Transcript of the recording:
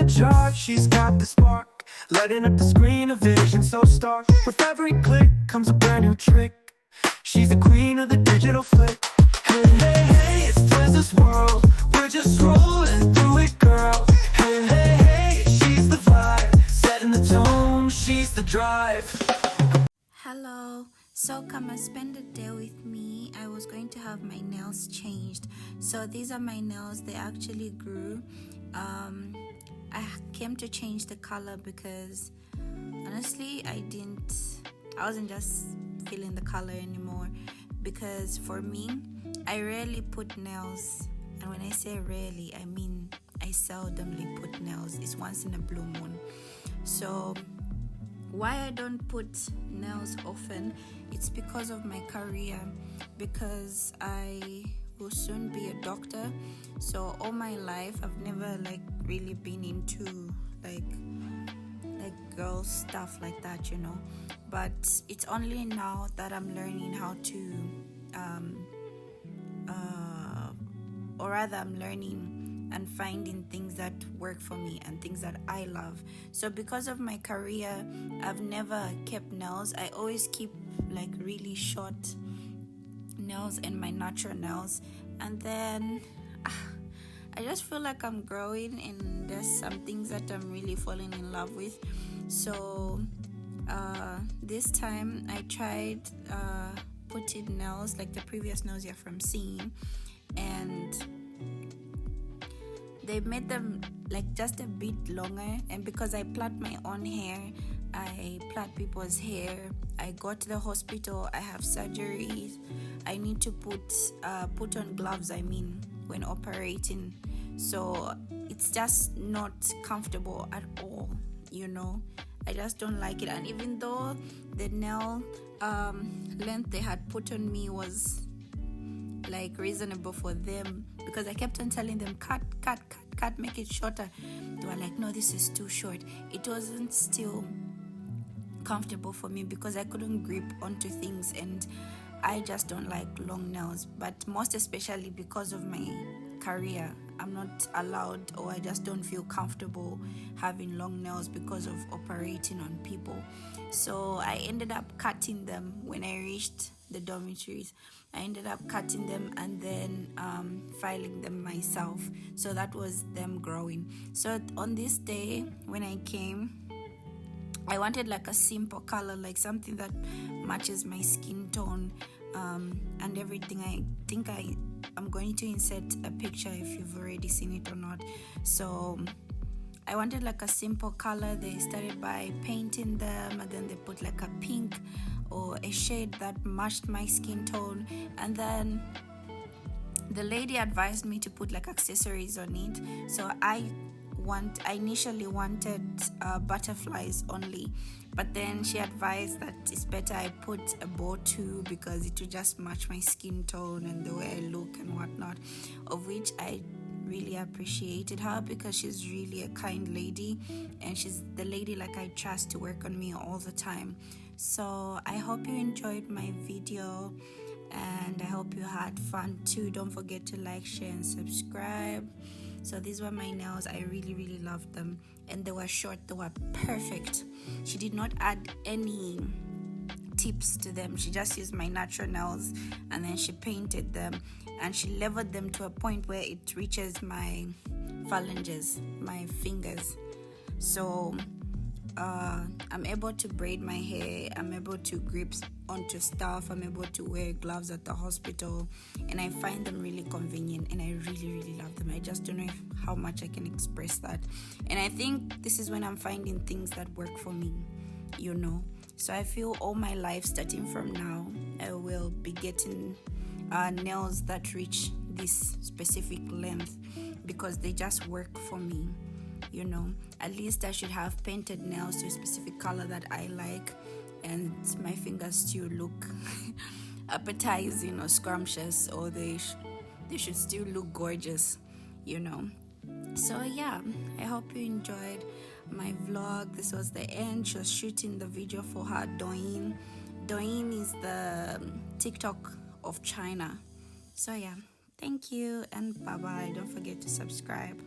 the chart, she's got the spark, lighting up the screen, a vision so stark. With every click comes a brand new trick. She's the queen of the digital flick. Hey, hey, hey, it's Twizzler's world. We're just rolling through it, girl. Hey, hey, hey, she's the vibe, setting the tone, she's the drive. Hello, so come and spend a day with me. I was going to have my nails changed. So these are my nails, they actually grew. I came to change the color because honestly I wasn't just feeling the color anymore, because for me I rarely put nails, and when I say rarely I mean I seldomly put nails. It's once in a blue moon. So why I don't put nails often, it's because of my career, because I will soon be a doctor. So all my life I've never really been into like girl stuff like that, but it's only now that I'm learning how to or rather I'm learning and finding things that work for me and things that I love. So because of my career, I've never kept nails. I always keep really short nails and my natural nails, and then I just feel like I'm growing and there's some things that I'm really falling in love with. So this time I tried putting nails like the previous nails you're from seeing, and they made them just a bit longer. And because I plait my own hair, I plait people's hair, I go to the hospital, I have surgeries, I need to put on gloves when operating. So it's just not comfortable at all, I just don't like it. And even though the nail length they had put on me was reasonable for them, because I kept on telling them cut, make it shorter, they were like, no, this is too short. It wasn't still comfortable for me because I couldn't grip onto things, and I just don't like long nails. But most especially because of my career, I'm not allowed, or I just don't feel comfortable having long nails because of operating on people. So I ended up cutting them when I reached the dormitories. I ended up cutting them and then filing them myself. So that was them growing. So on this day when I came, I wanted a simple color, something that matches my skin tone and everything. I think I'm going to insert a picture if you've already seen it or not. So I wanted a simple color. They started by painting them, and then they put a pink or a shade that matched my skin tone, and then the lady advised me to put accessories on it. So I initially wanted butterflies only, but then she advised that it's better I put a bow too, because it will just match my skin tone and the way I look and whatnot, of which I really appreciated her, because she's really a kind lady, and she's the lady I trust to work on me all the time. So I hope you enjoyed my video, and I hope you had fun too. Don't forget to like, share, and subscribe. So these were my nails. I really loved them, and they were short, they were perfect. She did not add any tips to them. She just used my natural nails, and then she painted them, and she leveled them to a point where it reaches my phalanges, my fingers. So I'm able to braid my hair, I'm able to grip onto stuff, I'm able to wear gloves at the hospital, and I find them really convenient, and I really love them. I just don't know how much I can express that. And I think this is when I'm finding things that work for me, So I feel all my life, starting from now, I will be getting nails that reach this specific length, because they just work for me. At least I should have painted nails to a specific color that I like, and my fingers still look appetizing or scrumptious, or they should still look gorgeous, So yeah, I hope you enjoyed my vlog. This was the end. She was shooting the video for her Douyin. Douyin is the TikTok of China. So yeah, thank you, and bye bye. Don't forget to subscribe.